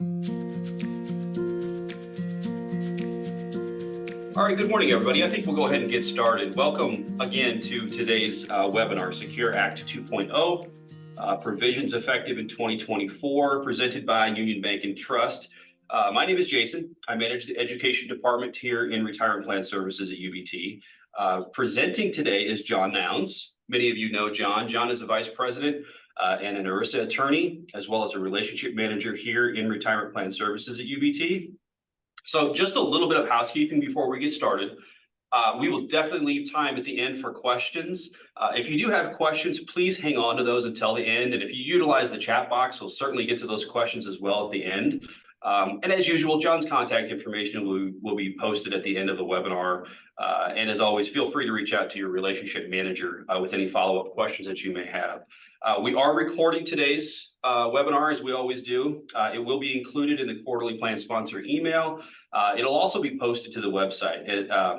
All right, good morning, everybody. I think we'll go ahead and get started. Welcome again to today's webinar, Secure Act 2.0, Provisions Effective in 2024, presented by Union Bank and Trust. My name is Jason. I manage the education department here in Retirement Plan Services at UBT. Presenting today is John Nouns. Many of you know John. John is a vice president and an ERISA attorney, as well as a relationship manager here in Retirement Plan Services at UBT. So just a little bit of housekeeping before we get started. We will definitely leave time at the end for questions. If you do have questions, please hang on to those until the end. And if you utilize the chat box, we'll certainly get to those questions as well at the end. And as usual, John's contact information will be posted at the end of the webinar. And as always, feel free to reach out to your relationship manager with any follow-up questions that you may have. We are recording today's webinar, as we always do. It will be included in the quarterly plan sponsor email. It'll also be posted to the website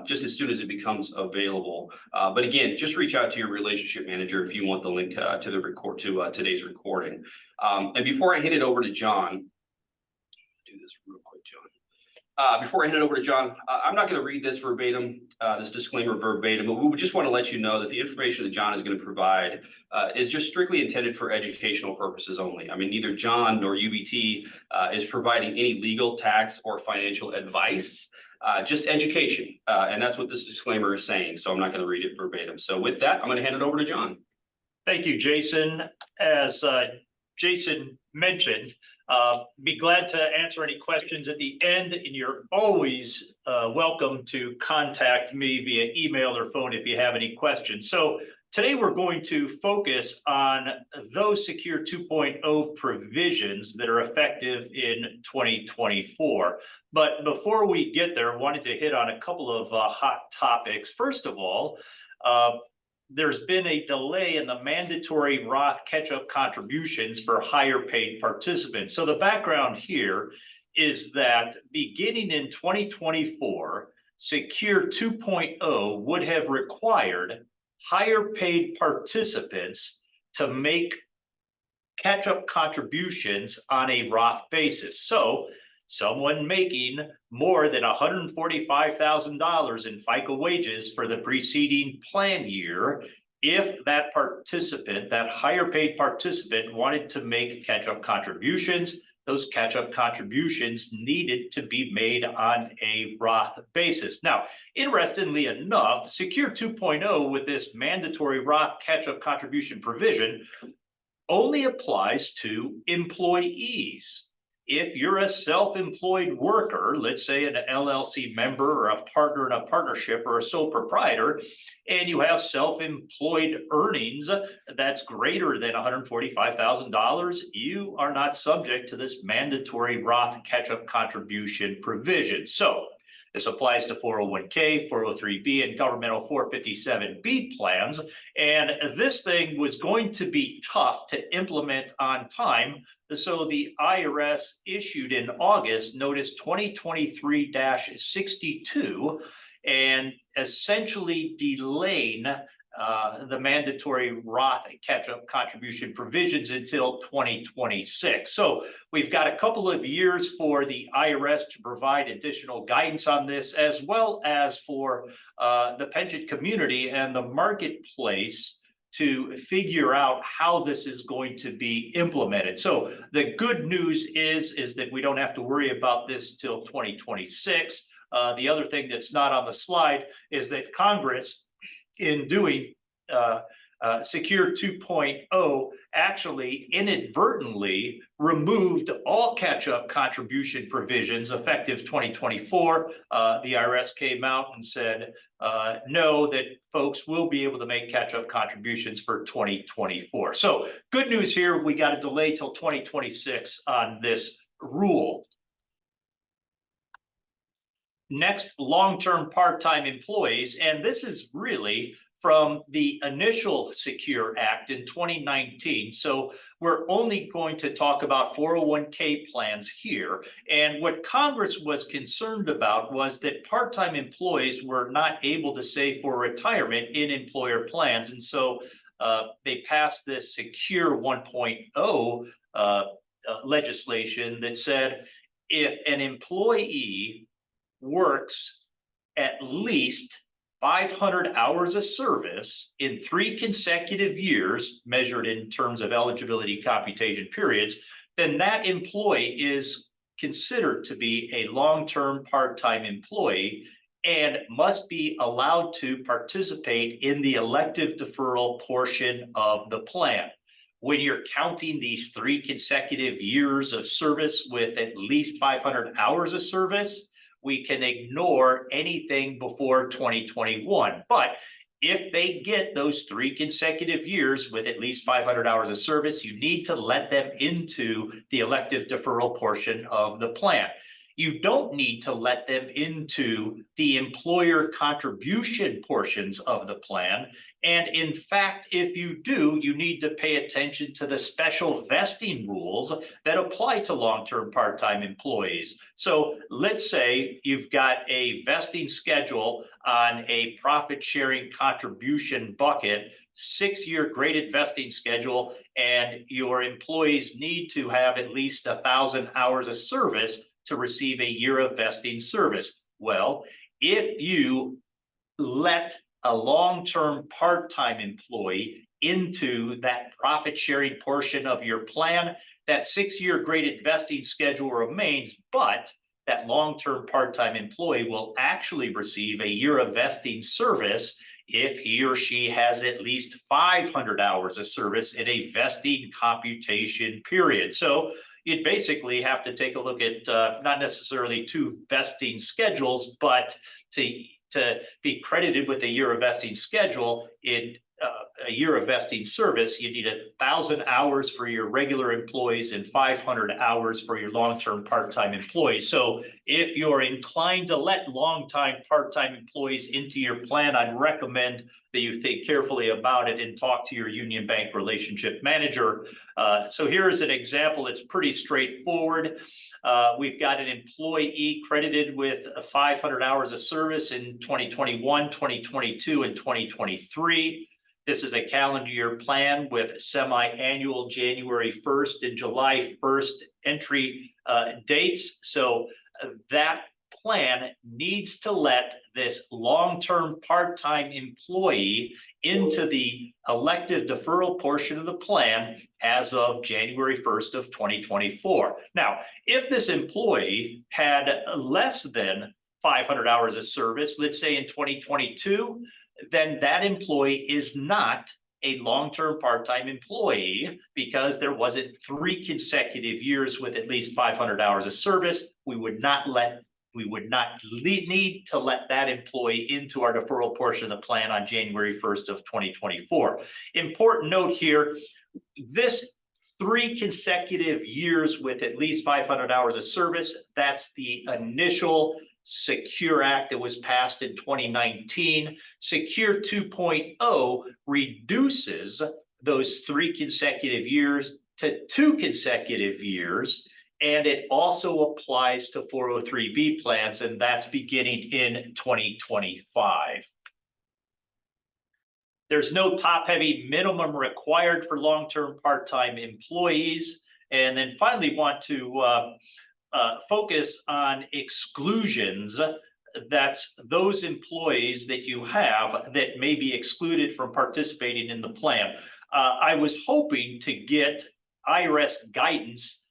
just as soon as it becomes available. But again, just reach out to your relationship manager if you want the link to today's recording. And before I hand it over to John, do this real quick, John. Before I hand it over to John, I'm not going to read this verbatim, this disclaimer verbatim, but we just want to let you know that the information that John is going to provide is just strictly intended for educational purposes only. I mean, neither John nor UBT is providing any legal, tax, or financial advice, just education. And that's what this disclaimer is saying. So I'm not going to read it verbatim. So with that, I'm going to hand it over to John. Thank you, Jason. As Jason mentioned, be glad to answer any questions at the end, and you're always welcome to contact me via email or phone if you have any questions. So today we're going to focus on those Secure 2.0 provisions that are effective in 2024. But before we get there, I wanted to hit on a couple of hot topics. First of all, there's been a delay in the mandatory Roth catch-up contributions for higher paid participants. So the background here is that beginning in 2024, Secure 2.0 would have required higher paid participants to make catch-up contributions on a Roth basis. So someone making more than $145,000 in FICA wages for the preceding plan year, if that participant, that higher paid participant, wanted to make catch-up contributions, those catch-up contributions needed to be made on a Roth basis. Now, interestingly enough, Secure 2.0 with this mandatory Roth catch-up contribution provision only applies to employees. If you're a self-employed worker, let's say an LLC member or a partner in a partnership or a sole proprietor, and you have self-employed earnings that's greater than $145,000, you are not subject to this mandatory Roth catch-up contribution provision. So this applies to 401k, 403b, and governmental 457b plans. And this thing was going to be tough to implement on time. So the IRS issued in August Notice 2023-62 and essentially delaying the mandatory Roth catch-up contribution provisions until 2026. So we've got a couple of years for the IRS to provide additional guidance on this, as well as for the pension community and the marketplace to figure out how this is going to be implemented. So the good news is that we don't have to worry about this till 2026. The other thing that's not on the slide is that Congress, in doing Secure 2.0, actually inadvertently removed all catch-up contribution provisions effective 2024. The IRS came out and said, no, that folks will be able to make catch-up contributions for 2024. So good news here, we got a delay till 2026 on this rule. Next, long-term part-time employees, and this is really from the initial Secure Act in 2019. So we're only going to talk about 401k plans here. And what Congress was concerned about was that part-time employees were not able to save for retirement in employer plans. And so they passed this Secure 1.0 legislation that said if an employee works at least 500 hours of service in 3 consecutive years, measured in terms of eligibility computation periods, then that employee is considered to be a long-term part-time employee and must be allowed to participate in the elective deferral portion of the plan. When you're counting these 3 consecutive years of service with at least 500 hours of service, we can ignore anything before 2021. But if they get those 3 consecutive years with at least 500 hours of service, you need to let them into the elective deferral portion of the plan. You don't need to let them into the employer contribution portions of the plan. And in fact, if you do, you need to pay attention to the special vesting rules that apply to long-term part-time employees. So let's say you've got a vesting schedule on a profit-sharing contribution bucket, 6-year graded vesting schedule, and your employees need to have at least 1,000 hours of service to receive a year of vesting service. Well, if you let a long-term part-time employee into that profit-sharing portion of your plan, that 6-year graded vesting schedule remains, but that long-term part-time employee will actually receive a year of vesting service if he or she has at least 500 hours of service in a vesting computation period. So you'd basically have to take a look at not necessarily 2 vesting schedules, but to be credited with a year of vesting schedule in a year of vesting service, you need 1,000 hours for your regular employees and 500 hours for your long-term part-time employees. So if you're inclined to let long-time part-time employees into your plan, I'd recommend that you think carefully about it and talk to your Union Bank relationship manager. So here's an example that's pretty straightforward. We've got an employee credited with 500 hours of service in 2021, 2022, and 2023. This is a calendar year plan with semi-annual January 1st and July 1st entry dates. So that plan needs to let this long-term part-time employee into the elective deferral portion of the plan as of January 1st of 2024. Now, if this employee had less than 500 hours of service, let's say in 2022, then that employee is not a long-term part-time employee because there wasn't 3 consecutive years with at least 500 hours of service. We would not need to let that employee into our deferral portion of the plan on January 1st of 2024. Important note here, this 3 consecutive years with at least 500 hours of service, that's the initial Secure Act that was passed in 2019. Secure 2.0 reduces those 3 consecutive years to 2 consecutive years. And it also applies to 403B plans, and that's beginning in 2025. There's no top-heavy minimum required for long-term part-time employees. And then finally want to focus on exclusions. That's those employees that you have that may be excluded from participating in the plan. I was hoping to get IRS guidance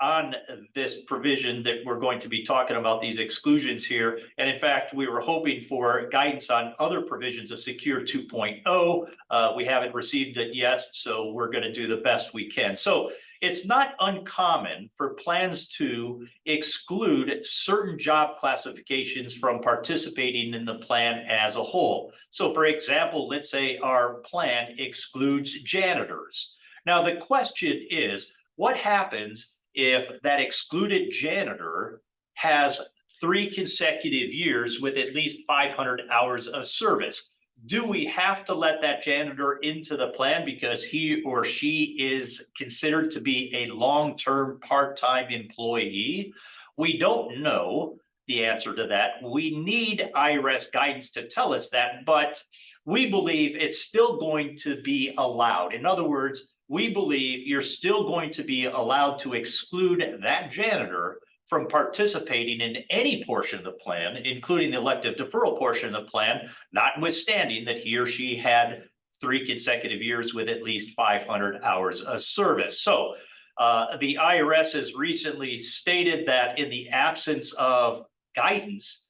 on this provision that we're going to be talking about, these exclusions here. And in fact, we were hoping for guidance on other provisions of Secure 2.0. We haven't received it yet, so we're going to do the best we can. So it's not uncommon for plans to exclude certain job classifications from participating in the plan as a whole. So for example, let's say our plan excludes janitors. Now the question is, what happens if that excluded janitor has 3 consecutive years with at least 500 hours of service? Do we have to let that janitor into the plan because he or she is considered to be a long-term part-time employee? We don't know the answer to that. We need IRS guidance to tell us that, but we believe it's still going to be allowed. In other words, we believe you're still going to be allowed to exclude that janitor from participating in any portion of the plan, including the elective deferral portion of the plan, notwithstanding that he or she had 3 consecutive years with at least 500 hours of service. So the IRS has recently stated that in the absence of guidance,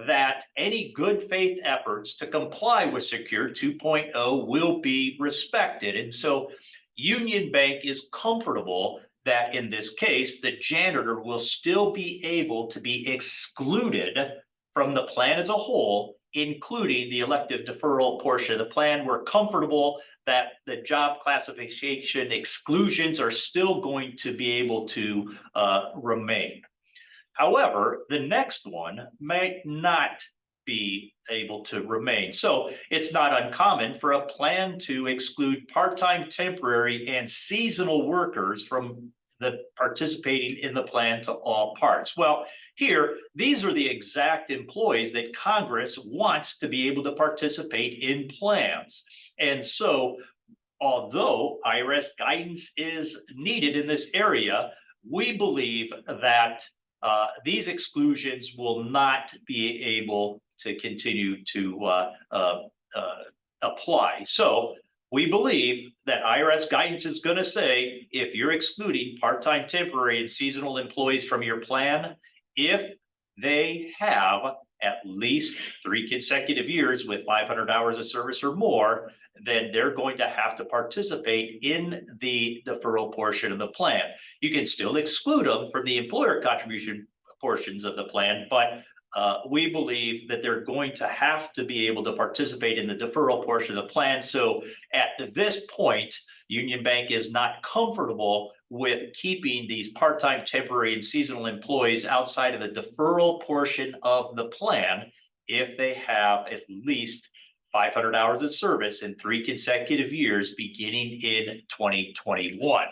that any good faith efforts to comply with Secure 2.0 will be respected. And so Union Bank is comfortable that in this case, the janitor will still be able to be excluded from the plan as a whole, including the elective deferral portion of the plan. We're comfortable that the job classification exclusions are still going to be able to remain. However, the next one might not be able to remain. So it's not uncommon for a plan to exclude part-time, temporary, and seasonal workers from the participating in the plan to all parts. Well, here, these are the exact employees that Congress wants to be able to participate in plans. And so, although IRS guidance is needed in this area, we believe that these exclusions will not be able to continue to apply. So we believe that IRS guidance is going to say if you're excluding part-time, temporary, and seasonal employees from your plan, if they have at least 3 consecutive years with 500 hours of service or more, then they're going to have to participate in the deferral portion of the plan. You can still exclude them from the employer contribution portions of the plan, but we believe that they're going to have to be able to participate in the deferral portion of the plan. So at this point, Union Bank is not comfortable with keeping these part-time, temporary, and seasonal employees outside of the deferral portion of the plan if they have at least 500 hours of service in 3 consecutive years beginning in 2021.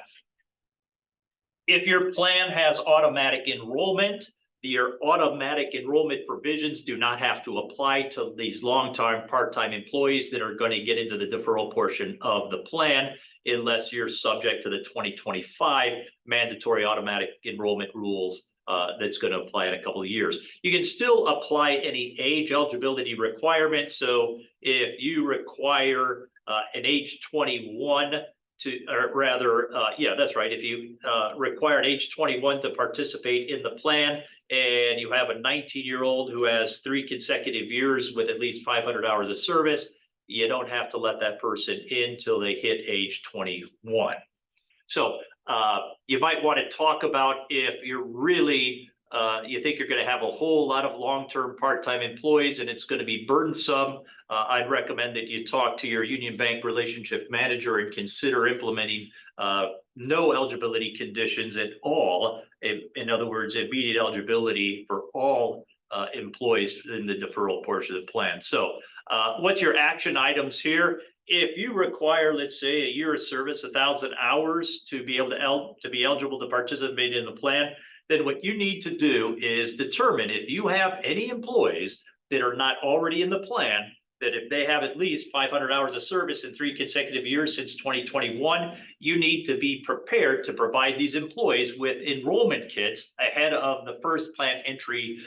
If your plan has automatic enrollment, your automatic enrollment provisions do not have to apply to these long-term part-time employees that are going to get into the deferral portion of the plan unless you're subject to the 2025 mandatory automatic enrollment rules that's going to apply in a couple of years. You can still apply any age eligibility requirements. So if you require an age 21 or rather, that's right. If you require an age 21 to participate in the plan and you have a 19-year-old who has 3 consecutive years with at least 500 hours of service, you don't have to let that person in till they hit age 21. So you might want to talk about if you're really, you think you're going to have a whole lot of long-term part-time employees and it's going to be burdensome, I'd recommend that you talk to your Union Bank relationship manager and consider implementing no eligibility conditions at all. In other words, immediate eligibility for all employees in the deferral portion of the plan. So what's your action items here? If you require, let's say, a year of service, 1,000 hours to be able to be eligible to participate in the plan, then what you need to do is determine if you have any employees that are not already in the plan, that if they have at least 500 hours of service in 3 consecutive years since 2021, you need to be prepared to provide these employees with enrollment kits ahead of the first plan entry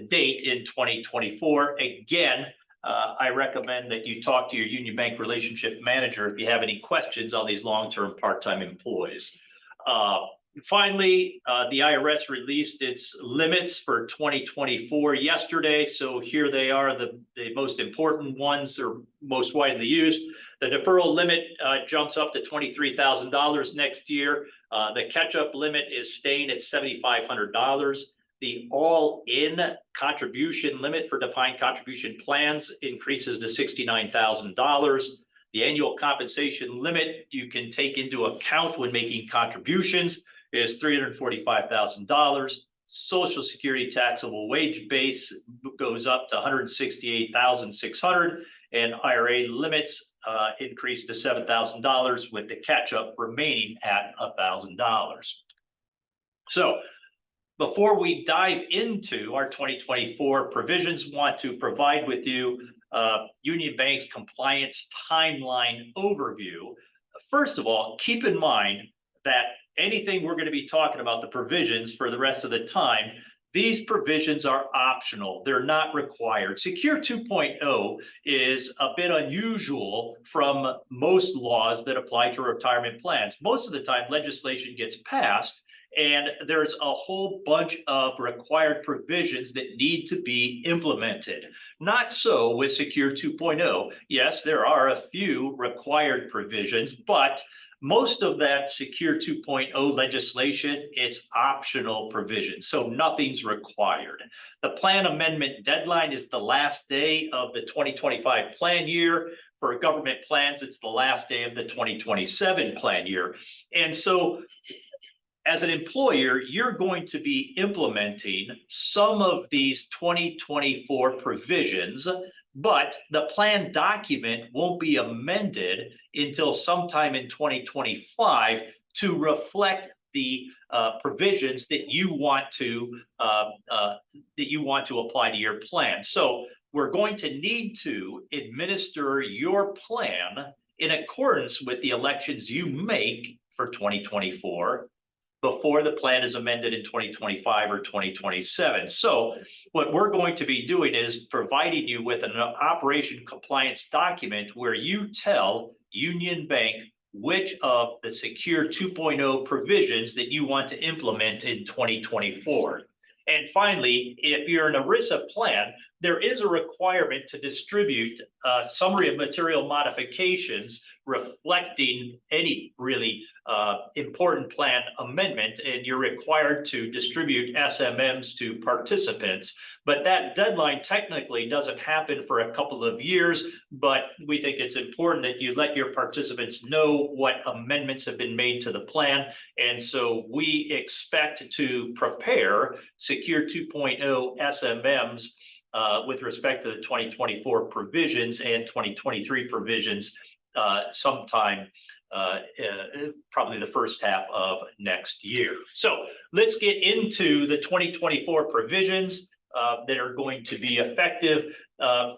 date in 2024. Again, I recommend that you talk to your Union Bank relationship manager if you have any questions on these long-term part-time employees. Finally, the IRS released its limits for 2024 yesterday. So here they are, the most important ones or most widely used. The deferral limit jumps up to $23,000 next year. The catch-up limit is staying at $7,500. The all-in contribution limit for defined contribution plans increases to $69,000. The annual compensation limit you can take into account when making contributions is $345,000. Social Security taxable wage base goes up to $168,600, and IRA limits increase to $7,000 with the catch-up remaining at $1,000. So before we dive into our 2024 provisions, want to provide with you Union Bank's compliance timeline overview. first of all, keep in mind that anything we're going to be talking about, the provisions for the rest of the time, these provisions are optional. They're not required. Secure 2.0 is a bit unusual from most laws that apply to retirement plans. Most of the time, legislation gets passed and there's a whole bunch of required provisions that need to be implemented. Not so with Secure 2.0. Yes, there are a few required provisions, but most of that Secure 2.0 legislation, it's optional provisions, so nothing's required. The plan amendment deadline is the last day of the 2025 plan year. For government plans, it's the last day of the 2027 plan year. And so as an employer, you're going to be implementing some of these 2024 provisions, but the plan document won't be amended until sometime in 2025 to reflect the provisions that you want to apply to your plan. So we're going to need to administer your plan in accordance with the elections you make for 2024 before the plan is amended in 2025 or 2027. So what we're going to be doing is providing you with an operation compliance document where you tell Union Bank which of the Secure 2.0 provisions that you want to implement in 2024. And finally, if you're an ERISA plan, there is a requirement to distribute a summary of material modifications reflecting any really important plan amendment, and you're required to distribute SMMs to participants. But that deadline technically doesn't happen for a couple of years, but we think it's important that you let your participants know what amendments have been made to the plan. And so we expect to prepare Secure 2.0 SMMs with respect to the 2024 provisions and 2023 provisions sometime probably the first half of next year. So let's get into the 2024 provisions that are going to be effective.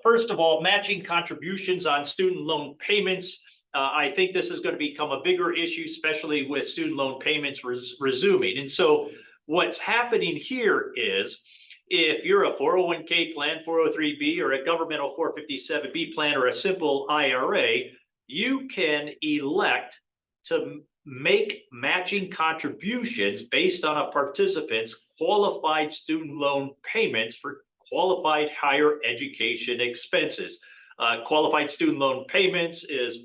First of all, matching contributions on student loan payments. I think this is going to become a bigger issue, especially with student loan payments resuming. And so what's happening here is, if you're a 401k plan, 403b, or a governmental 457b plan, or a simple IRA, you can elect to make matching contributions based on a participant's qualified student loan payments for qualified higher education expenses. Qualified student loan payments is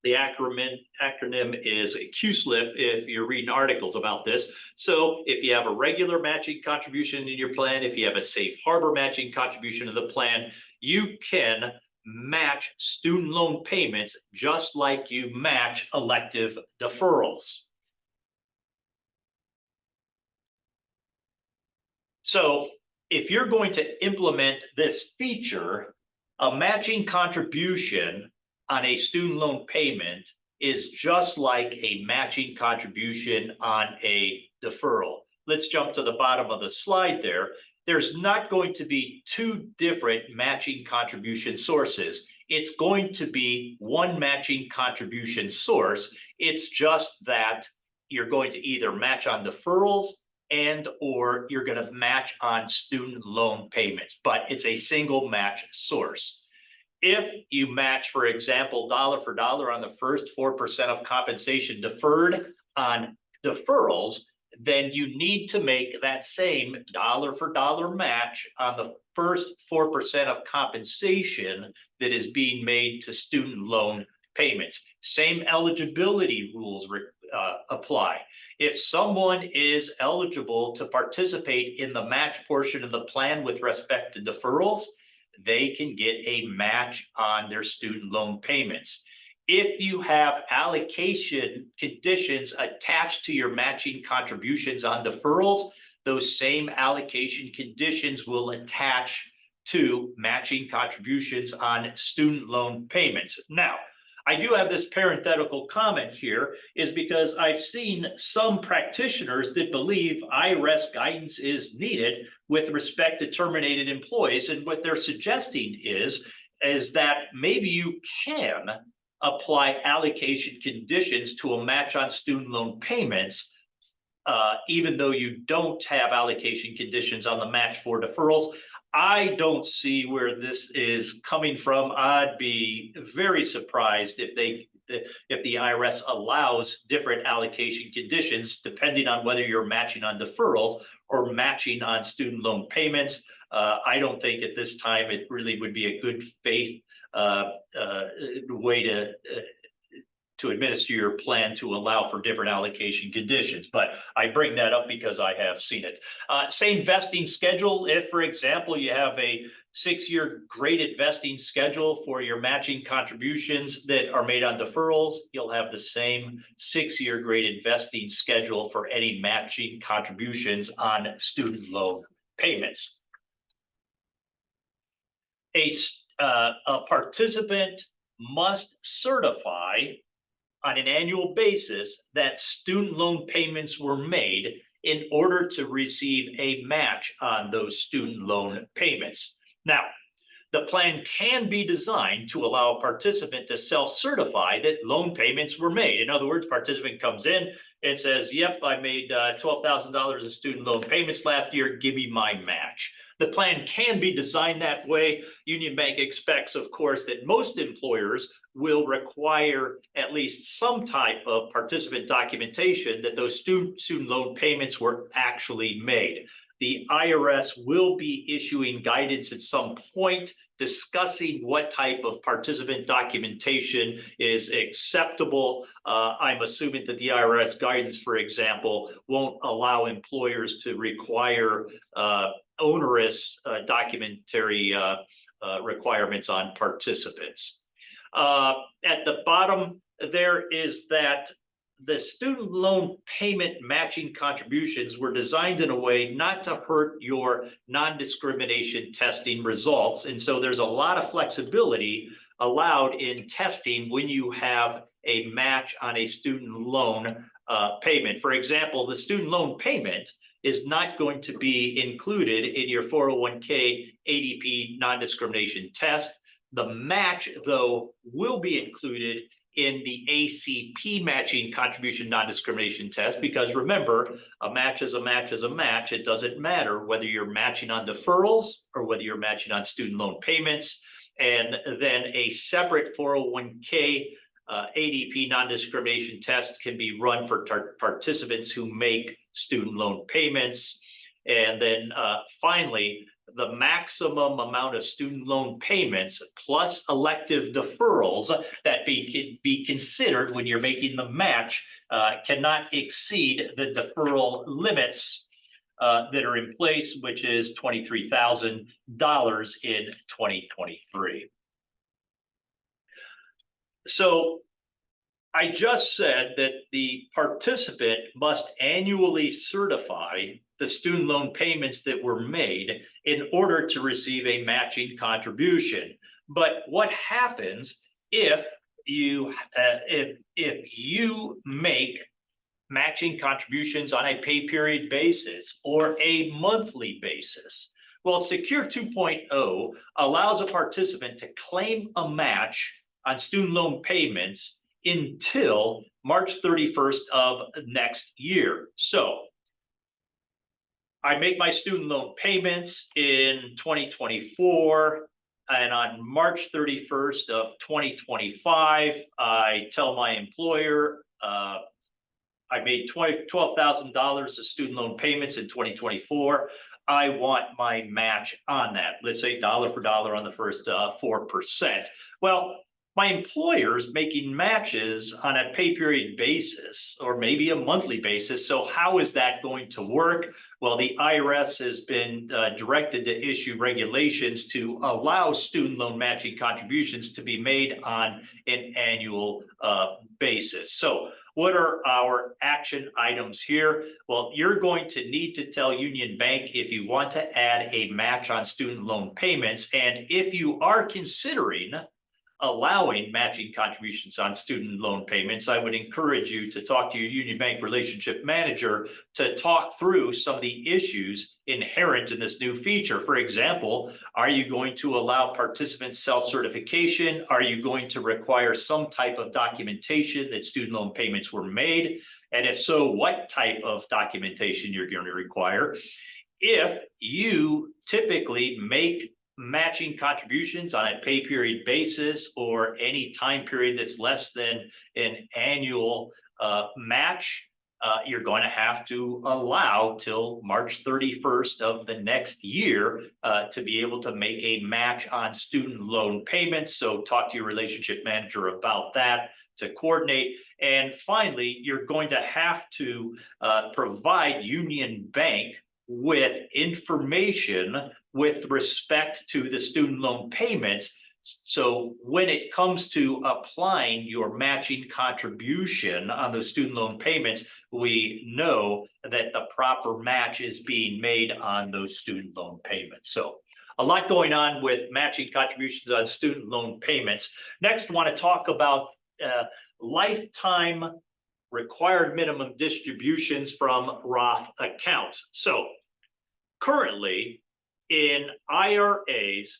the acronym is QSLIP if you're reading articles about this. So if you have a regular matching contribution in your plan, if you have a safe harbor matching contribution in the plan, you can match student loan payments just like you match elective deferrals. So if you're going to implement this feature, a matching contribution on a student loan payment is just like a matching contribution on a deferral. Let's jump to the bottom of the slide there. There's not going to be two different matching contribution sources. It's going to be one matching contribution source. It's just that you're going to either match on deferrals and or you're going to match on student loan payments, but it's a single match source. If you match, for example, dollar for dollar on the first 4% of compensation deferred on deferrals, then you need to make that same dollar for dollar match on the first 4% of compensation that is being made to student loan payments. Same eligibility rules apply. If someone is eligible to participate in the match portion of the plan with respect to deferrals, they can get a match on their student loan payments. If you have allocation conditions attached to your matching contributions on deferrals, those same allocation conditions will attach to matching contributions on student loan payments. Now, I do have this parenthetical comment here is because I've seen some practitioners that believe IRS guidance is needed with respect to terminated employees. And what they're suggesting is that maybe you can apply allocation conditions to a match on student loan payments, even though you don't have allocation conditions on the match for deferrals. I don't see where this is coming from. I'd be very surprised if the IRS allows different allocation conditions depending on whether you're matching on deferrals or matching on student loan payments. I don't think at this time it really would be a good faith way to administer your plan to allow for different allocation conditions. But I bring that up because I have seen it. Same vesting schedule. If, for example, you have a 6-year graded vesting schedule for your matching contributions that are made on deferrals, you'll have the same 6-year graded vesting schedule for any matching contributions on student loan payments. A participant must certify on an annual basis that student loan payments were made in order to receive a match on those student loan payments. Now, the plan can be designed to allow a participant to self-certify that loan payments were made. In other words, participant comes in and says, yep, I made $12,000 of student loan payments last year, give me my match. The plan can be designed that way. Union Bank expects, of course, that most employers will require at least some type of participant documentation that those student loan payments were actually made. The IRS will be issuing guidance at some point discussing what type of participant documentation is acceptable. I'm assuming that the IRS guidance, for example, won't allow employers to require onerous documentary requirements on participants. At the bottom, there is that the student loan payment matching contributions were designed in a way not to hurt your non-discrimination testing results. And so there's a lot of flexibility allowed in testing when you have a match on a student loan payment. For example, the student loan payment is not going to be included in your 401k ADP non-discrimination test. The match, though, will be included in the ACP matching contribution non-discrimination test, because remember, a match is a match is a match. It doesn't matter whether you're matching on deferrals or whether you're matching on student loan payments. And then a separate 401k ADP non-discrimination test can be run for participants who make student loan payments. And then finally, the maximum amount of student loan payments plus elective deferrals that can be considered when you're making the match cannot exceed the deferral limits that are in place, which is $23,000 in 2023. So I just said that the participant must annually certify the student loan payments that were made in order to receive a matching contribution. But what happens if you make matching contributions on a pay period basis or a monthly basis? Well, Secure 2.0 allows a participant to claim a match on student loan payments until March 31st of next year. So I make my student loan payments in 2024, and on March 31st of 2025, I tell my employer I made $12,000 of student loan payments in 2024. I want my match on that. Let's say dollar for dollar on the first 4%. Well, my employer's making matches on a pay period basis or maybe a monthly basis. So how is that going to work? Well, the IRS has been directed to issue regulations to allow student loan matching contributions to be made on an annual basis. So what are our action items here? Well, you're going to need to tell Union Bank if you want to add a match on student loan payments. And if you are considering allowing matching contributions on student loan payments, I would encourage you to talk to your Union Bank relationship manager to talk through some of the issues inherent in this new feature. For example, are you going to allow participant self-certification? Are you going to require some type of documentation that student loan payments were made? And if so, what type of documentation you're going to require? If you typically make matching contributions on a pay period basis or any time period that's less than an annual match, you're going to have to allow till March 31st of the next year to be able to make a match on student loan payments. So talk to your relationship manager about that to coordinate. And finally, you're going to have to provide Union Bank with information with respect to the student loan payments. So when it comes to applying your matching contribution on those student loan payments, we know that the proper match is being made on those student loan payments. So a lot going on with matching contributions on student loan payments. Next, I want to talk about lifetime required minimum distributions from Roth accounts. So currently in IRAs,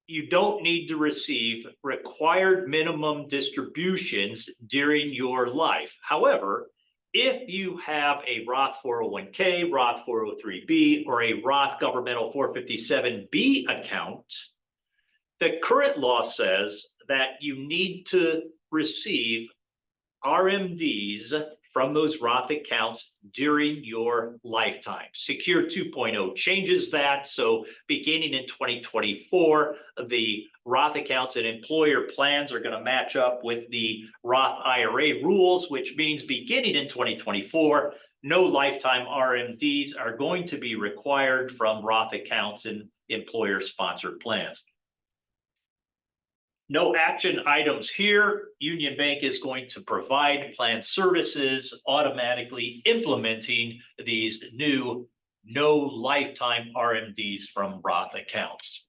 you don't need to receive required minimum distributions during your life. However, if you have a Roth 401k, Roth 403b, or a Roth governmental 457b account, the current law says that you need to receive RMDs from those Roth accounts during your lifetime. Secure 2.0 changes that. So beginning in 2024, the Roth accounts and employer plans are going to match up with the Roth IRA rules, which means beginning in 2024, no lifetime RMDs are going to be required from Roth accounts and employer-sponsored plans. No action items here. Union Bank is going to provide plan services, automatically implementing these new no lifetime RMDs from Roth accounts.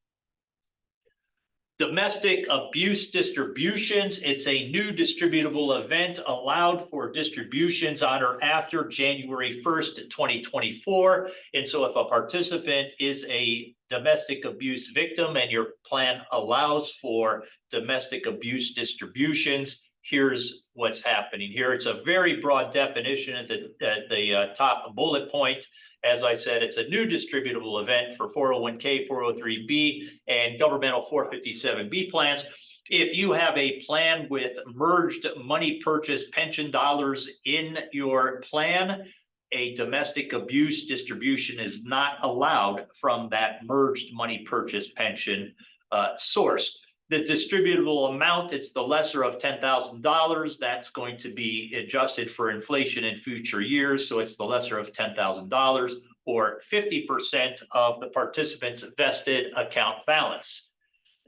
Domestic abuse distributions. It's a new distributable event allowed for distributions on or after January 1st, 2024. And so if a participant is a domestic abuse victim and your plan allows for domestic abuse distributions, here's what's happening here. It's a very broad definition at the top bullet point. As I said, it's a new distributable event for 401k, 403b, and governmental 457b plans. If you have a plan with merged money purchase pension dollars in your plan, a domestic abuse distribution is not allowed from that merged money purchase pension source. The distributable amount, it's the lesser of $10,000. That's going to be adjusted for inflation in future years. So it's the lesser of $10,000 or 50% of the participant's vested account balance.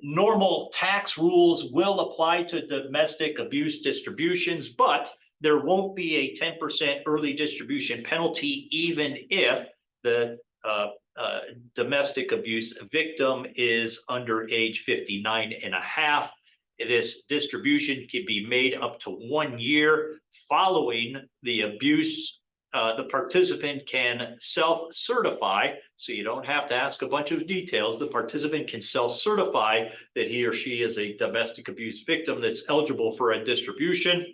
Normal tax rules will apply to domestic abuse distributions, but there won't be a 10% early distribution penalty, even if the domestic abuse victim is under age 59 and a half. This distribution can be made up to 1 year following the abuse. The participant can self-certify, so you don't have to ask a bunch of details. The participant can self-certify that he or she is a domestic abuse victim that's eligible for a distribution.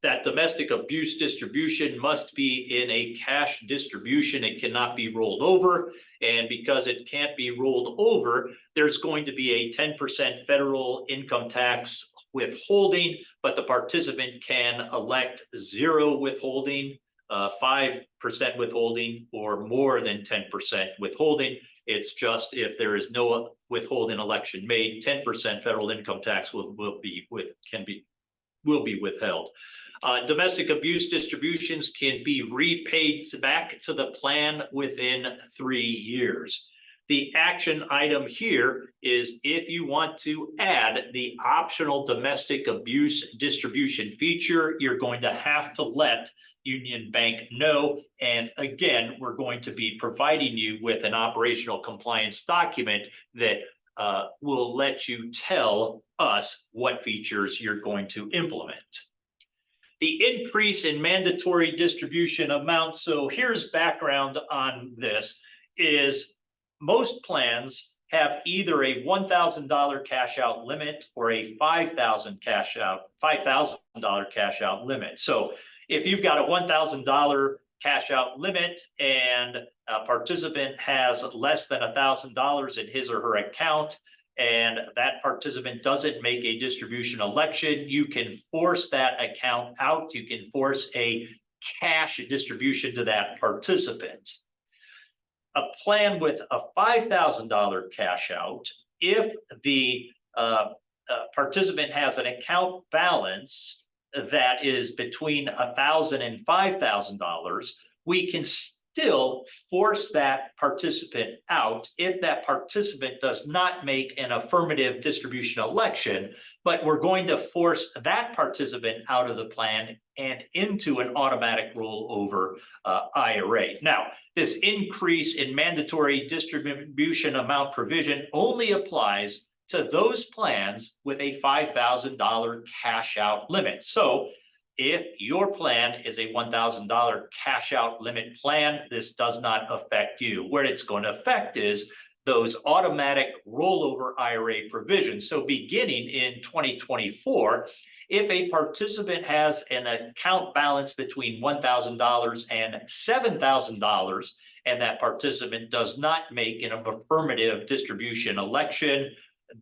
That domestic abuse distribution must be in a cash distribution. It cannot be rolled over. And because it can't be rolled over, there's going to be a 10% federal income tax withholding, but the participant can elect 0 withholding, 5% withholding, or more than 10% withholding. It's just if there is no withholding election made, 10% federal income tax will be withheld. Domestic abuse distributions can be repaid back to the plan within 3 years. The action item here is if you want to add the optional domestic abuse distribution feature, you're going to have to let Union Bank know. And again, we're going to be providing you with an operational compliance document that will let you tell us what features you're going to implement. The increase in mandatory distribution amount. So here's background on this is most plans have either a $1,000 cash out limit or a $5,000 cash out limit. So if you've got a $1,000 cash out limit and a participant has less than $1,000 in his or her account, and that participant doesn't make a distribution election, you can force that account out. You can force a cash distribution to that participant. A plan with a $5,000 cash out, if the participant has an account balance that is between $1,000 and $5,000, we can still force that participant out if that participant does not make an affirmative distribution election, but we're going to force that participant out of the plan and into an automatic rollover IRA. Now, this increase in mandatory distribution amount provision only applies to those plans with a $5,000 cash out limit. So if your plan is a $1,000 cash out limit plan, this does not affect you. Where it's going to affect is those automatic rollover IRA provisions. So beginning in 2024, if a participant has an account balance between $1,000 and $7,000, and that participant does not make an affirmative distribution election,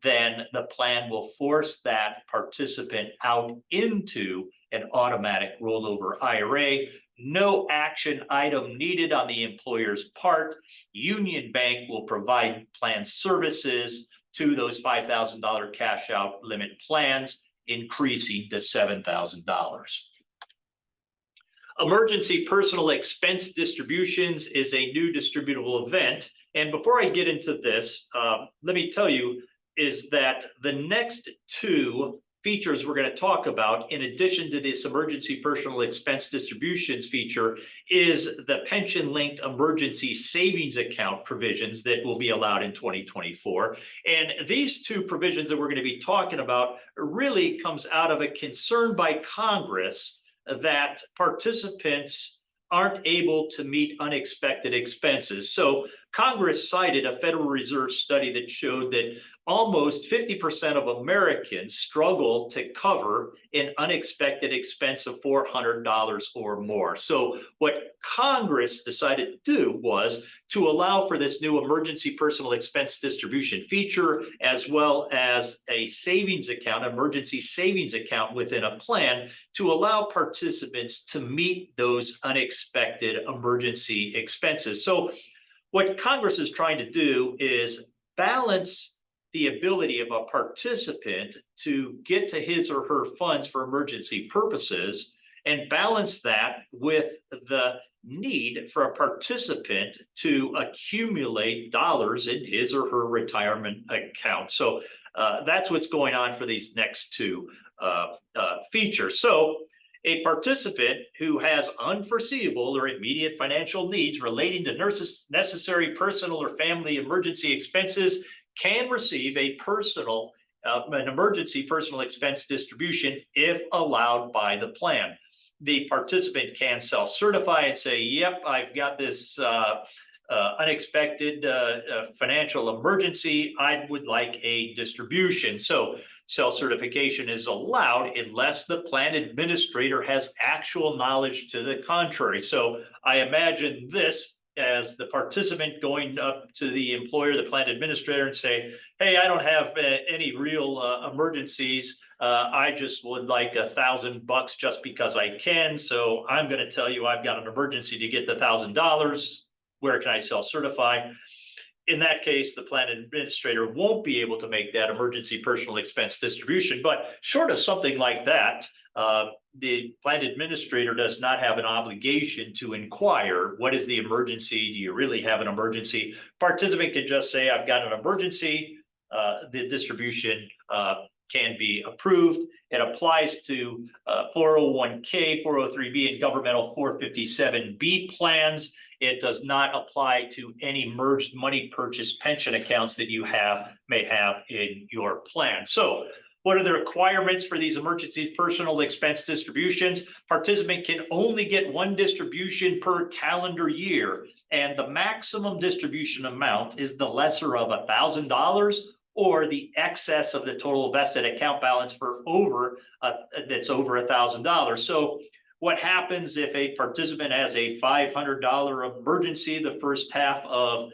then the plan will force that participant out into an automatic rollover IRA. No action item needed on the employer's part. Union Bank will provide plan services to those $5,000 cash out limit plans, increasing to $7,000. Emergency personal expense distributions is a new distributable event. And before I get into this, let me tell you is that the next two features we're going to talk about, in addition to this emergency personal expense distributions feature, is the pension-linked emergency savings account provisions that will be allowed in 2024. And these two provisions that we're going to be talking about really comes out of a concern by Congress that participants aren't able to meet unexpected expenses. So Congress cited a Federal Reserve study that showed that almost 50% of Americans struggle to cover an unexpected expense of $400 or more. So what Congress decided to do was to allow for this new emergency personal expense distribution feature, as well as a savings account, emergency savings account within a plan, to allow participants to meet those unexpected emergency expenses. So what Congress is trying to do is balance the ability of a participant to get to his or her funds for emergency purposes, and balance that with the need for a participant to accumulate dollars in his or her retirement account. So that's what's going on for these next two features. So a participant who has unforeseeable or immediate financial needs relating to necessary personal or family emergency expenses can receive a an emergency personal expense distribution if allowed by the plan. The participant can self-certify and say, yep, I've got this unexpected financial emergency. I would like a distribution. So self-certification is allowed unless the plan administrator has actual knowledge to the contrary. So I imagine this as the participant going up to the employer, the plan administrator, and say, hey, I don't have any real emergencies. I just would like $1,000 just because I can. So I'm going to tell you I've got an emergency to get the $1,000. Where can I self-certify? In that case, the plan administrator won't be able to make that emergency personal expense distribution. But short of something like that, the plan administrator does not have an obligation to inquire, what is the emergency? Do you really have an emergency? Participant can just say, I've got an emergency. The distribution can be approved. It applies to 401k, 403b, and governmental 457b plans. It does not apply to any merged money purchase pension accounts that you may have in your plan. So what are the requirements for these emergency personal expense distributions? Participant can only get one distribution per calendar year, and the maximum distribution amount is the lesser of $1,000 or the excess of the total vested account balance for that's over $1,000. So what happens if a participant has a $500 emergency the first half of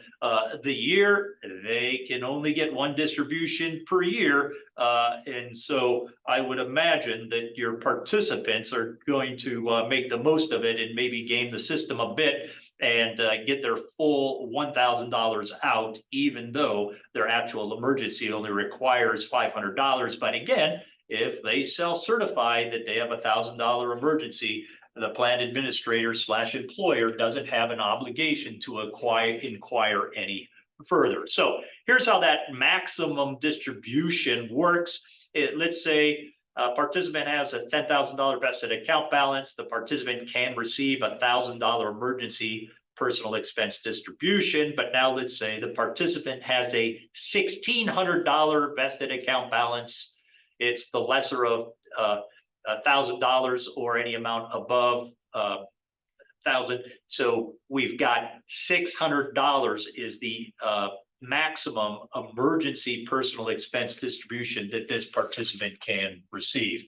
the year? They can only get one distribution per year. And so I would imagine that your participants are going to make the most of it and maybe game the system a bit and get their full $1,000 out, even though their actual emergency only requires $500. But again, if they self-certify that they have $1,000 emergency, the plan administrator / employer doesn't have an obligation to inquire any further. So here's how that maximum distribution works. Let's say a participant has a $10,000 vested account balance. The participant can receive a $1,000 emergency personal expense distribution. But now let's say the participant has a $1,600 vested account balance. It's the lesser of $1,000 or any amount above $1,000. So we've got $600 is the maximum emergency personal expense distribution that this participant can receive.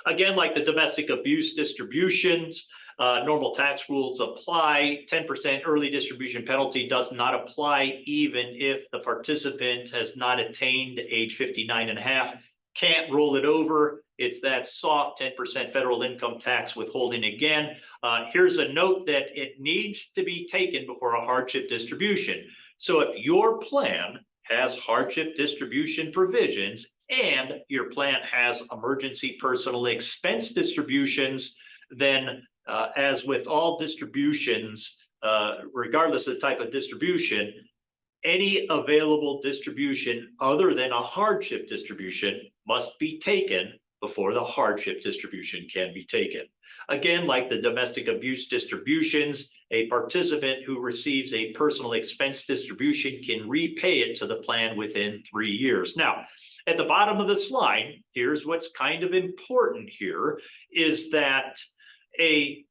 Again, like the domestic abuse distributions, normal tax rules apply. 10% early distribution penalty does not apply even if the participant has not attained age 59 and a half. Can't roll it over. It's that soft 10% federal income tax withholding again. Here's a note that it needs to be taken before a hardship distribution. So if your plan has hardship distribution provisions and your plan has emergency personal expense distributions, then as with all distributions, regardless of the type of distribution, any available distribution other than a hardship distribution must be taken before the hardship distribution can be taken. Again, like the domestic abuse distributions, a participant who receives a personal expense distribution can repay it to the plan within 3 years. Now, at the bottom of the slide, here's what's kind of important here, is that a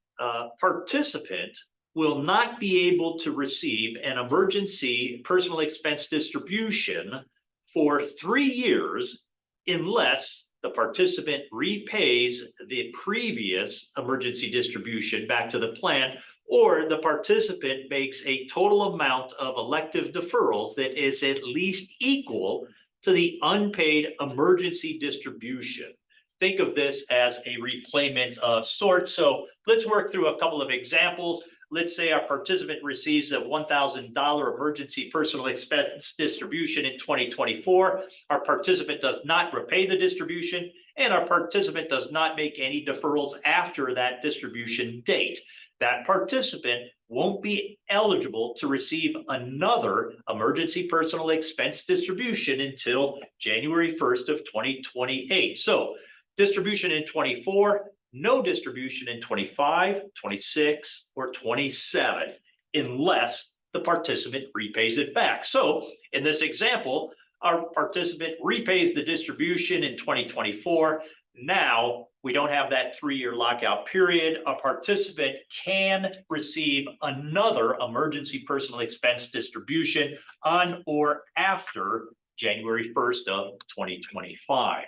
participant will not be able to receive an emergency personal expense distribution for 3 years unless the participant repays the previous emergency distribution back to the plan, or the participant makes a total amount of elective deferrals that is at least equal to the unpaid emergency distribution. Think of this as a repayment of sorts. So let's work through a couple of examples. Let's say our participant receives a $1,000 emergency personal expense distribution in 2024. Our participant does not repay the distribution, and our participant does not make any deferrals after that distribution date. That participant won't be eligible to receive another emergency personal expense distribution until January 1st of 2028. So distribution in 24, no distribution in 25, 26, or 27, unless the participant repays it back. So in this example, our participant repays the distribution in 2024. Now we don't have that 3-year lockout period. A participant can receive another emergency personal expense distribution on or after January 1st of 2025.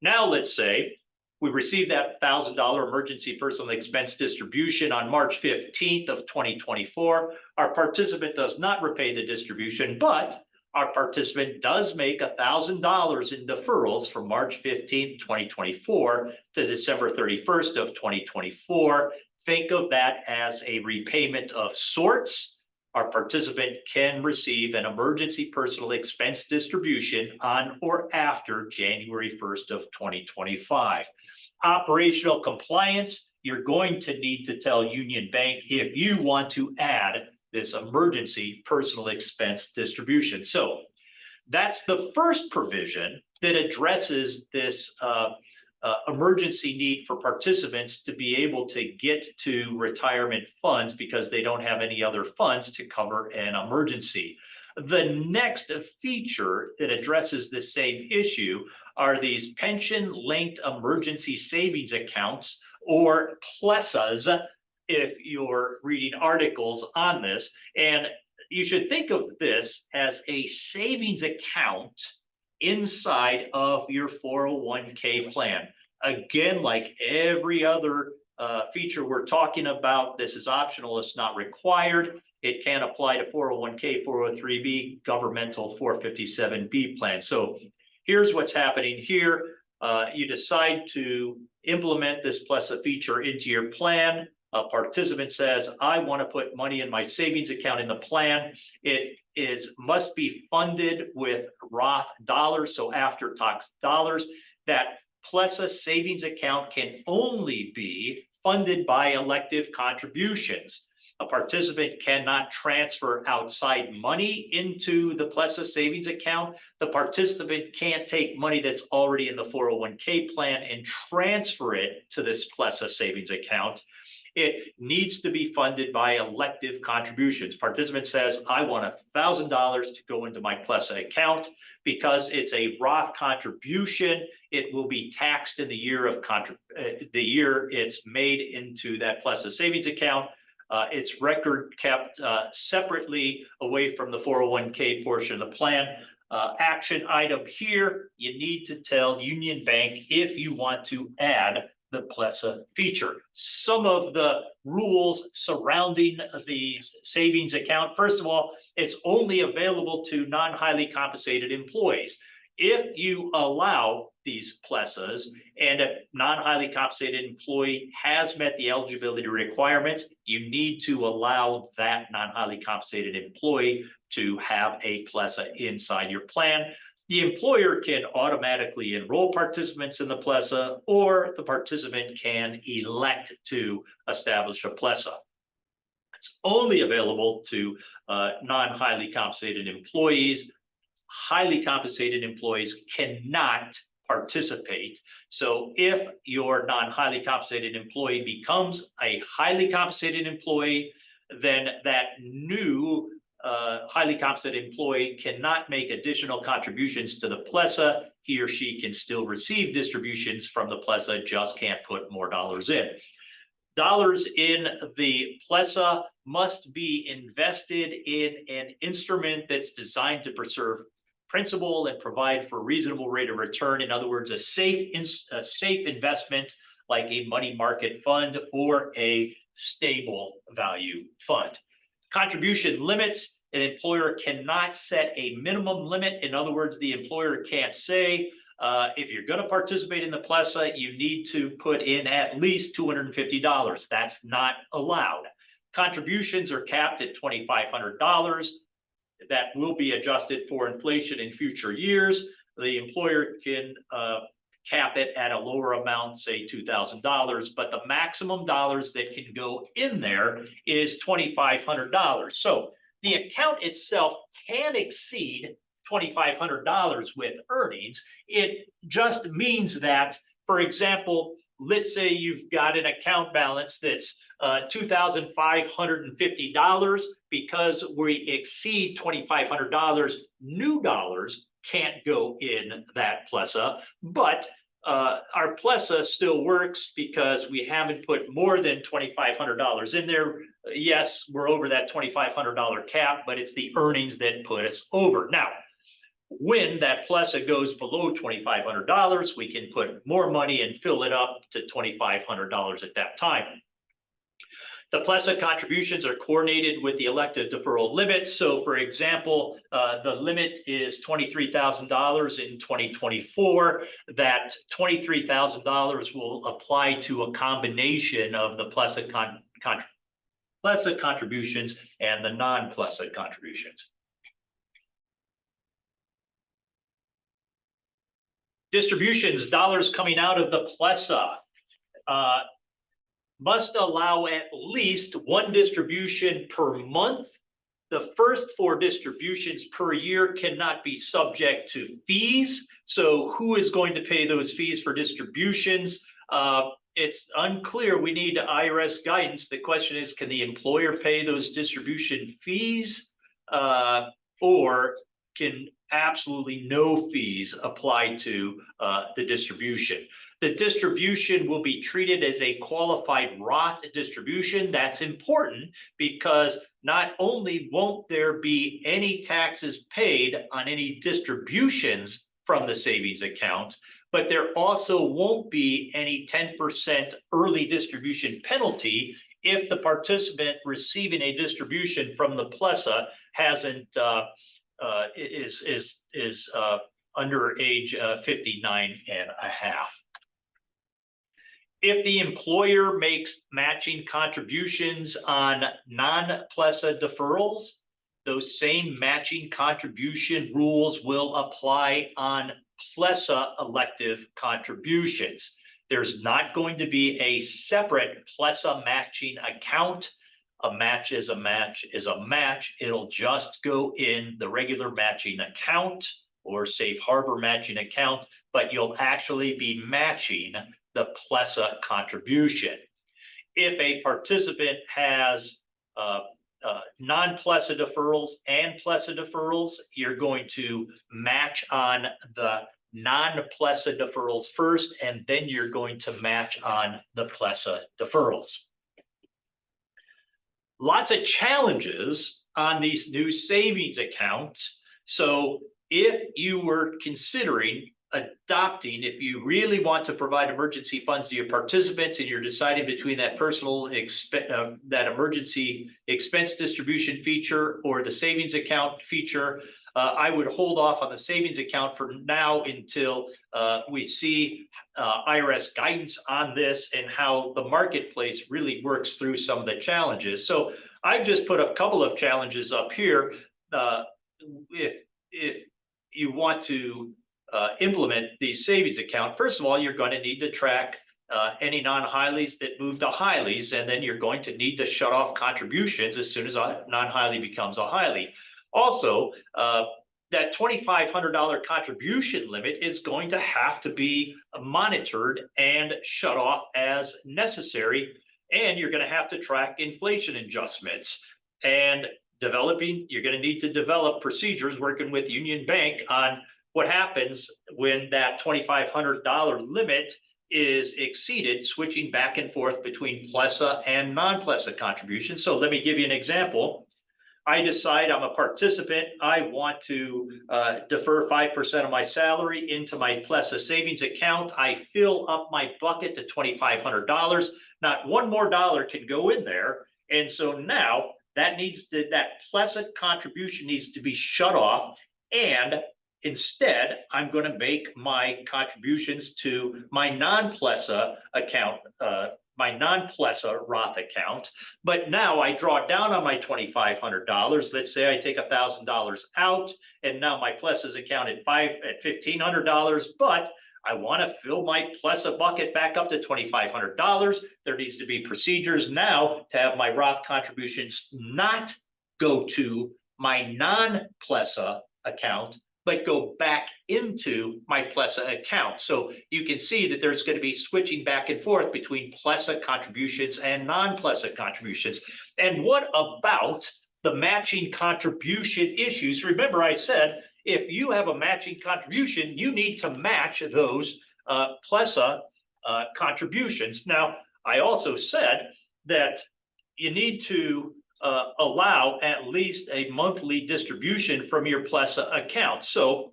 Now let's say we received that $1,000 emergency personal expense distribution on March 15th of 2024. Our participant does not repay the distribution, but our participant does make $1,000 in deferrals from March 15th, 2024 to December 31st of 2024. Think of that as a repayment of sorts. Our participant can receive an emergency personal expense distribution on or after January 1st of 2025. Operational compliance, you're going to need to tell Union Bank if you want to add this emergency personal expense distribution. So that's the first provision that addresses this emergency need for participants to be able to get to retirement funds because they don't have any other funds to cover an emergency. The next feature that addresses the same issue are these pension-linked emergency savings accounts, or PLESAs, if you're reading articles on this. And you should think of this as a savings account inside of your 401k plan. Again, like every other feature we're talking about, this is optional, it's not required. It can apply to 401k, 403b, governmental 457b plan. So here's what's happening here. You decide to implement this PLESA feature into your plan. A participant says, I want to put money in my savings account in the plan. It must be funded with Roth dollars, so after-tax dollars. That PLESA savings account can only be funded by elective contributions. A participant cannot transfer outside money into the PLESA savings account. The participant can't take money that's already in the 401k plan and transfer it to this PLESA savings account. It needs to be funded by elective contributions. Participant says, I want $1,000 to go into my PLESA account. Because it's a Roth contribution, it will be taxed in the year of the year it's made into that PLESA savings account. It's record kept separately away from the 401k portion of the plan. Action item here, you need to tell Union Bank if you want to add the PLESA feature. Some of the rules surrounding the savings account, first of all, it's only available to non-highly compensated employees. If you allow these PLESAs and a non-highly compensated employee has met the eligibility requirements, you need to allow that non-highly compensated employee to have a PLESA inside your plan. The employer can automatically enroll participants in the PLESA, or the participant can elect to establish a PLESA. It's only available to non-highly compensated employees. Highly compensated employees cannot participate. So if your non-highly compensated employee becomes a highly compensated employee, then that new highly compensated employee cannot make additional contributions to the PLESA. He or she can still receive distributions from the PLESA, just can't put more dollars in. Dollars in the PLESA must be invested in an instrument that's designed to preserve principal and provide for a reasonable rate of return. In other words, a safe investment like a money market fund or a stable value fund. Contribution limits. An employer cannot set a minimum limit. In other words, the employer can't say, if you're going to participate in the PLESA, you need to put in at least $250. That's not allowed. Contributions are capped at $2,500. That will be adjusted for inflation in future years. The employer can cap it at a lower amount, say $2,000, but the maximum dollars that can go in there is $2,500. So the account itself can exceed $2,500 with earnings. It just means that, for example, let's say you've got an account balance that's $2,550. Because we exceed $2,500, new dollars can't go in that PLESA, but our PLESA still works because we haven't put more than $2,500 in there. Yes, we're over that $2,500 cap, but it's the earnings that put us over. Now, when that PLESA goes below $2,500, we can put more money and fill it up to $2,500 at that time. The PLESA contributions are coordinated with the elective deferral limits. So for example, the limit is $23,000 in 2024. That $23,000 will apply to a combination of the PLESA contributions and the non-PLESA contributions. Distributions, dollars coming out of the PLESA. Must allow at least one distribution per month the first 4 distributions per year cannot be subject to fees. So who is going to pay those fees for distributions? It's unclear. We need IRS guidance. The question is, can the employer pay those distribution fees? Or can absolutely no fees apply to the distribution? The distribution will be treated as a qualified Roth distribution. That's important because not only won't there be any taxes paid on any distributions from the savings account, but there also won't be any 10% early distribution penalty if the participant receiving a distribution from the PLESA hasn't is under age 59 and a half. If the employer makes matching contributions on non-PLESA deferrals, those same matching contribution rules will apply on PLESA elective contributions. There's not going to be a separate PLESA matching account. A match is a match is a match. It'll just go in the regular matching account or safe harbor matching account, but you'll actually be matching the PLESA contribution. If a participant has non-PLESA deferrals and PLESA deferrals, you're going to match on the non-PLESA deferrals first, and then you're going to match on the PLESA deferrals. Lots of challenges on these new savings accounts. So if you were considering adopting, if you really want to provide emergency funds to your participants and you're deciding between that that emergency expense distribution feature or the savings account feature, I would hold off on the savings account for now until we see IRS guidance on this and how the marketplace really works through some of the challenges. So I've just put a couple of challenges up here. If you want to implement the savings account, first of all, you're going to need to track any non-Hileys that move to Hileys, and then you're going to need to shut off contributions as soon as a non-Hiley becomes a Hiley. Also, that $2,500 contribution limit is going to have to be monitored and shut off as necessary, and you're going to have to track inflation adjustments. And you're going to need to develop procedures working with Union Bank on what happens when that $2,500 limit is exceeded, switching back and forth between PLESA and non-PLESA contributions. So let me give you an example. I decide I'm a participant. I want to defer 5% of my salary into my PLESA savings account. I fill up my bucket to $2,500. Not one more dollar can go in there. And so now that PLESA contribution needs to be shut off, and instead, I'm going to make my contributions to my non-PLESA account, my non-PLESA Roth account. But now I draw down on my $2,500. Let's say I take $1,000 out, and now my PLESA is accounted at $1,500. But I want to fill my PLESA bucket back up to $2,500. There needs to be procedures now to have my Roth contributions not go to my non-PLESA account, but go back into my PLESA account. So you can see that there's going to be switching back and forth between PLESA contributions and non-PLESA contributions. And what about the matching contribution issues? Remember, I said, if you have a matching contribution, you need to match those PLESA contributions. Now, I also said that you need to allow at least a monthly distribution from your PLESA account. So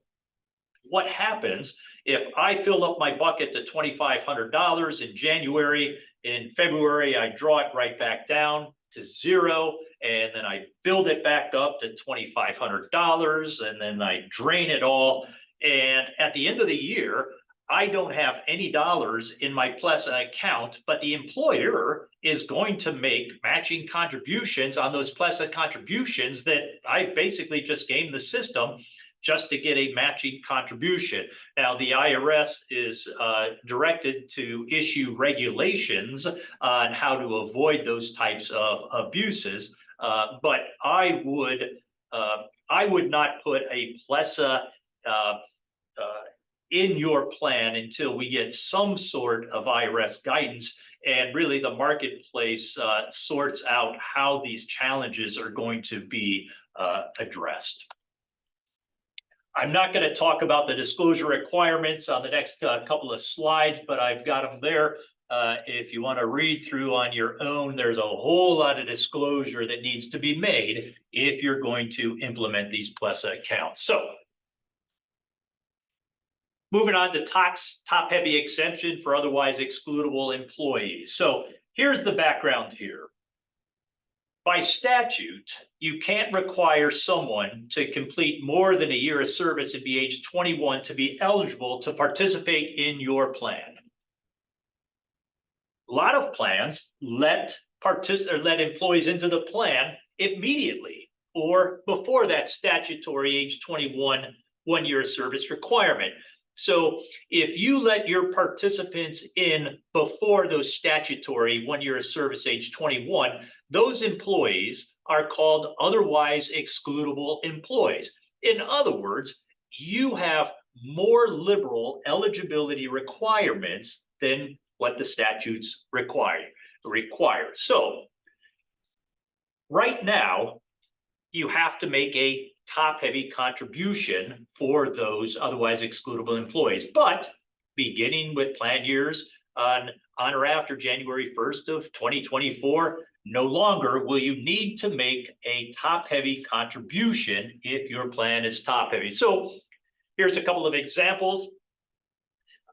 what happens if I fill up my bucket to $2,500 in January, in February, I draw it right back down to zero, and then I build it back up to $2,500, and then I drain it all. And at the end of the year, I don't have any dollars in my PLESA account, but the employer is going to make matching contributions on those PLESA contributions that I basically just gamed the system just to get a matching contribution. Now, the IRS is directed to issue regulations on how to avoid those types of abuses. But I would not put a PLESA in your plan until we get some sort of IRS guidance and really the marketplace sorts out how these challenges are going to be addressed. I'm not going to talk about the disclosure requirements on the next couple of slides, but I've got them there. If you want to read through on your own, there's a whole lot of disclosure that needs to be made if you're going to implement these PLESA accounts. So moving on to top-heavy exemption for otherwise excludable employees. So here's the background here. By statute, you can't require someone to complete more than a year of service and be age 21 to be eligible to participate in your plan. A lot of plans let employees into the plan immediately or before that statutory age 21 1 year of service requirement. So if you let your participants in before those statutory 1 year of service age 21, those employees are called otherwise excludable employees. In other words, you have more liberal eligibility requirements than what the statutes require. So right now, you have to make a top-heavy contribution for those otherwise excludable employees. But beginning with plan years on or after January 1st of 2024, no longer will you need to make a top-heavy contribution if your plan is top-heavy. So here's a couple of examples.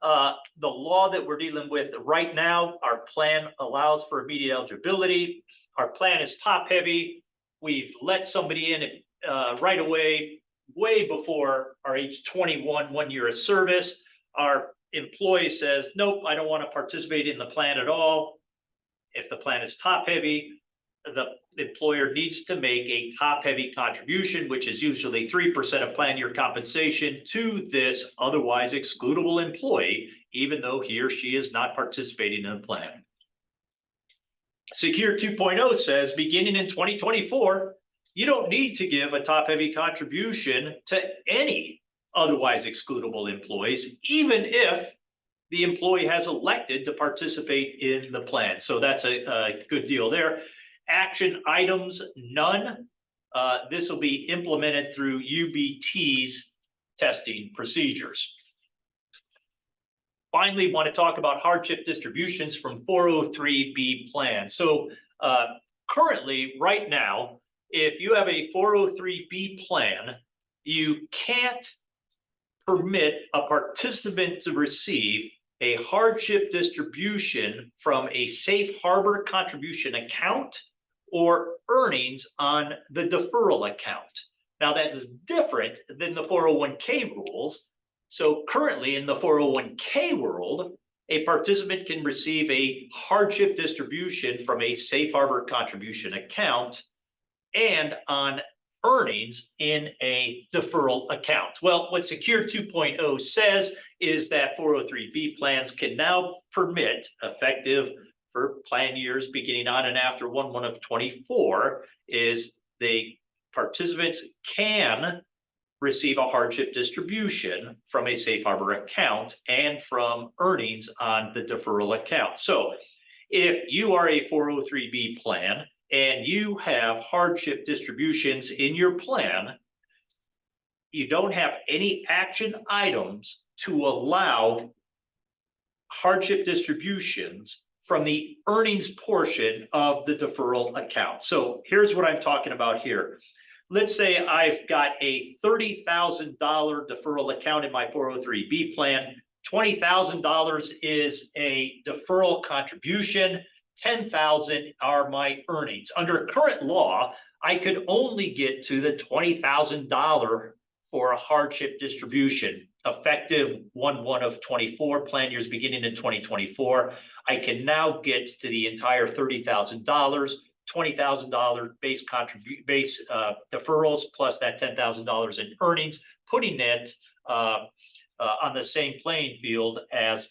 The law that we're dealing with right now, our plan allows for immediate eligibility. Our plan is top-heavy. We've let somebody in right away, way before our age 21 1 year of service. Our employee says, nope, I don't want to participate in the plan at all. If the plan is top-heavy, the employer needs to make a top-heavy contribution, which is usually 3% of plan year compensation to this otherwise excludable employee, even though he or she is not participating in the plan. Secure 2.0 says, beginning in 2024, you don't need to give a top-heavy contribution to any otherwise excludable employees, even if the employee has elected to participate in the plan. So that's a good deal there. Action items, none. This will be implemented through UBT's testing procedures. Finally, want to talk about hardship distributions from 403B plans. So currently, right now, if you have a 403B plan, you can't permit a participant to receive a hardship distribution from a safe harbor contribution account or earnings on the deferral account. Now that is different than the 401k rules. So currently in the 401k world, a participant can receive a hardship distribution from a safe harbor contribution account and on earnings in a deferral account. Well, what Secure 2.0 says is that 403B plans can now permit, effective for plan years beginning on and after 1/1 of 24, is the participants can receive a hardship distribution from a safe harbor account and from earnings on the deferral account. So if you are a 403B plan and you have hardship distributions in your plan, you don't have any action items to allow hardship distributions from the earnings portion of the deferral account. So here's what I'm talking about here. Let's say I've got a $30,000 deferral account in my 403B plan. $20,000 is a deferral contribution. $10,000 are my earnings. Under current law, I could only get to the $20,000 for a hardship distribution, effective 1/1 of 24, plan years beginning in 2024. I can now get to the entire $30,000, $20,000 base deferrals plus that $10,000 in earnings, putting it on the same playing field as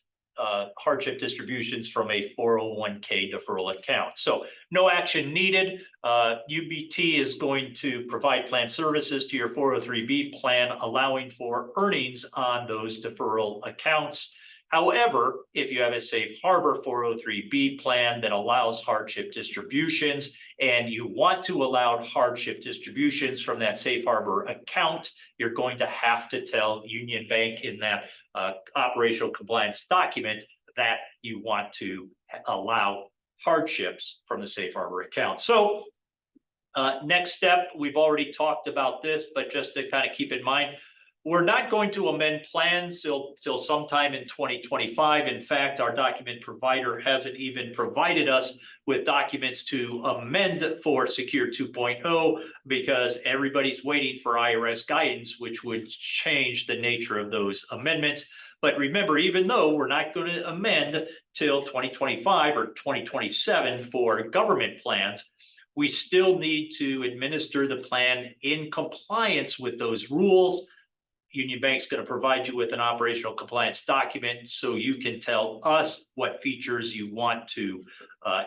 hardship distributions from a 401k deferral account. So no action needed. UBT is going to provide plan services to your 403B plan, allowing for earnings on those deferral accounts. However, if you have a safe harbor 403B plan that allows hardship distributions, and you want to allow hardship distributions from that safe harbor account, you're going to have to tell Union Bank in that operational compliance document that you want to allow hardships from the safe harbor account. So next step, we've already talked about this, but just to kind of keep in mind, we're not going to amend plans till sometime in 2025. In fact, our document provider hasn't even provided us with documents to amend for Secure 2.0 because everybody's waiting for IRS guidance, which would change the nature of those amendments. But remember, even though we're not going to amend till 2025 or 2027 for government plans, we still need to administer the plan in compliance with those rules. Union Bank's going to provide you with an operational compliance document so you can tell us what features you want to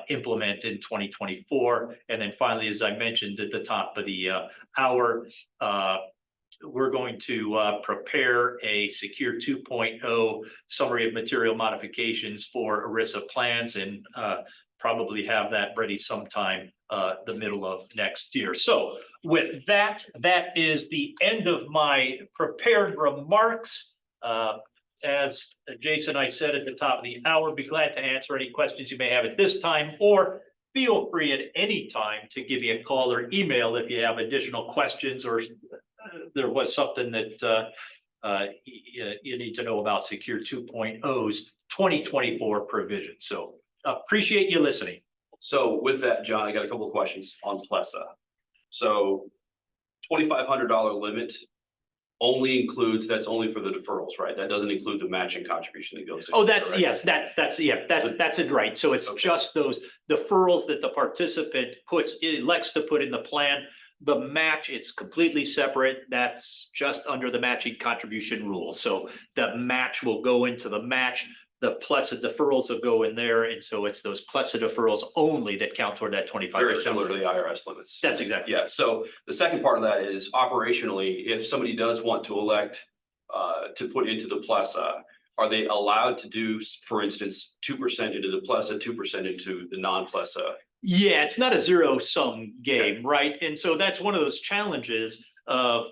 implement in 2024. And then finally, as I mentioned at the top of the hour, we're going to prepare a Secure 2.0 summary of material modifications for ERISA plans and probably have that ready sometime the middle of next year. So with that, that is the end of my prepared remarks. As Jason, I said at the top of the hour, be glad to answer any questions you may have at this time, or feel free at any time to give me a call or email if you have additional questions or there was something that you need to know about Secure 2.0's 2024 provision. So appreciate you listening. So with that, John, I got a couple of questions on PLESA. So $2,500 limit only includes, that's only for the deferrals, right? That doesn't include the matching contribution that goes. Oh, that's, yes, that's it, right. So it's just those deferrals that the participant elects to put in the plan. The match, it's completely separate. That's just under the matching contribution rule. So the match will go into the match. The PLESA deferrals will go in there. And so it's those PLESA deferrals only that count toward that 25%. Very similar to the IRS limits. That's exactly. Yeah. So the second part of that is operationally, if somebody does want to elect to put into the PLESA, are they allowed to do, for instance, 2% into the PLESA, 2% into the non-PLESA? Yeah, it's not a zero-sum game, right? And so that's one of those challenges of,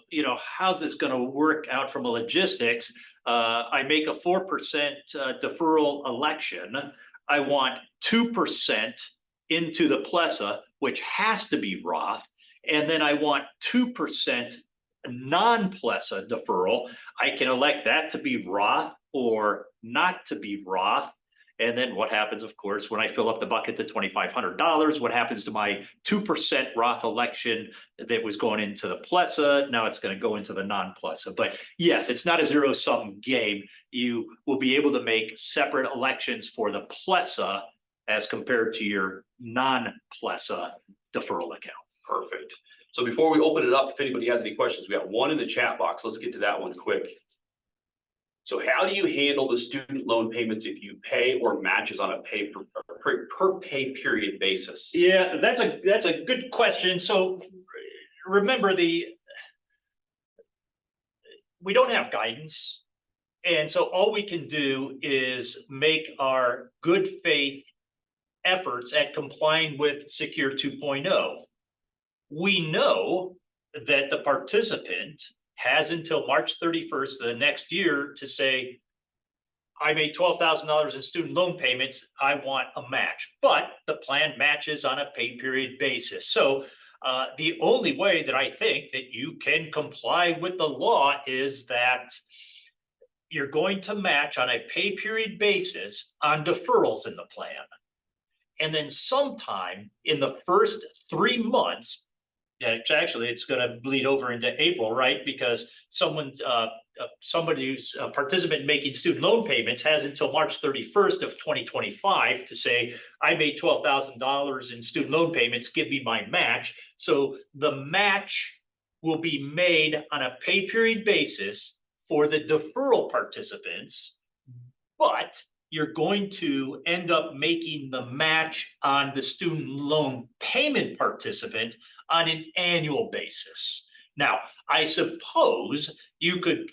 how's this going to work out from a logistics? I make a 4% deferral election. I want 2% into the PLESA, which has to be Roth. And then I want 2% non-PLESA deferral. I can elect that to be Roth or not to be Roth. And then what happens, of course, when I fill up the bucket to $2,500, what happens to my 2% Roth election that was going into the PLESA? Now it's going to go into the non-PLESA. But yes, it's not a zero-sum game. You will be able to make separate elections for the PLESA as compared to your non-PLESA deferral account. Perfect. So before we open it up, if anybody has any questions, we got one in the chat box. Let's get to that one quick. So how do you handle the student loan payments if you pay or matches on a per pay period basis? Yeah, that's a good question. So remember, we don't have guidance. And so all we can do is make our good faith efforts at complying with Secure 2.0. We know that the participant has until March 31st of the next year to say, I made $12,000 in student loan payments, I want a match. But the plan matches on a pay period basis. So the only way that I think that you can comply with the law is that you're going to match on a pay period basis on deferrals in the plan. And then sometime in the first 3 months, it's going to bleed over into April, right? Because somebody who's a participant making student loan payments has until March 31st of 2025 to say, I made $12,000 in student loan payments, give me my match. So the match will be made on a pay period basis for the deferral participants, but you're going to end up making the match on the student loan payment participant on an annual basis. Now, I suppose you could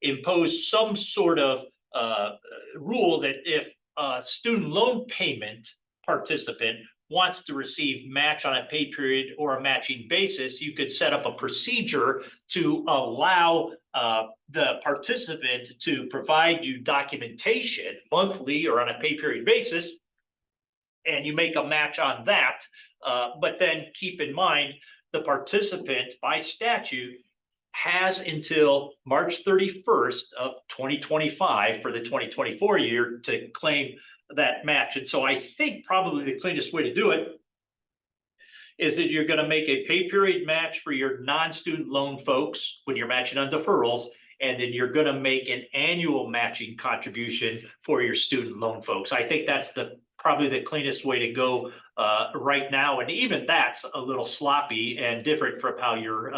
impose some sort of rule that if a student loan payment participant wants to receive match on a pay period or a matching basis, you could set up a procedure to allow the participant to provide you documentation monthly or on a pay period basis, and you make a match on that. But then keep in mind, the participant by statute has until March 31st of 2025 for the 2024 year to claim that match. And so I think probably the cleanest way to do it is that you're going to make a pay period match for your non-student loan folks when you're matching on deferrals, and then you're going to make an annual matching contribution for your student loan folks. I think that's probably the cleanest way to go right now. And even that's a little sloppy and different from how you're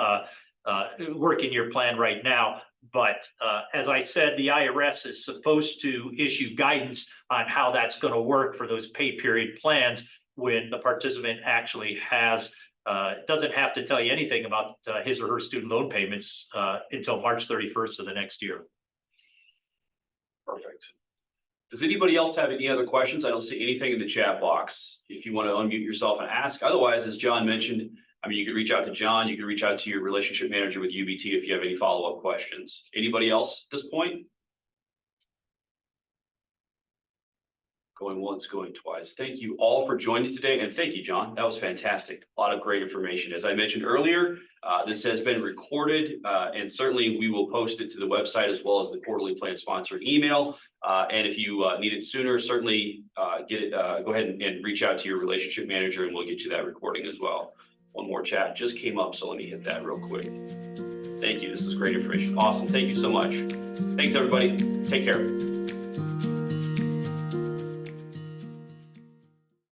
working your plan right now. But as I said, the IRS is supposed to issue guidance on how that's going to work for those pay period plans when the participant actually doesn't have to tell you anything about his or her student loan payments until March 31st of the next year. Perfect. Does anybody else have any other questions? I don't see anything in the chat box. If you want to unmute yourself and ask. Otherwise, as John mentioned, I mean, you could reach out to John, you could reach out to your relationship manager with UBT if you have any follow-up questions. Anybody else at this point? Going once, going twice. Thank you all for joining today. And thank you, John. That was fantastic. A lot of great information. As I mentioned earlier, this has been recorded and certainly we will post it to the website as well as the quarterly plan sponsored email. And if you need it sooner, certainly go ahead and reach out to your relationship manager and we'll get you that recording as well. One more chat just came up, so let me hit that real quick. Thank you. This is great information. Awesome. Thank you so much. Thanks, everybody. Take care.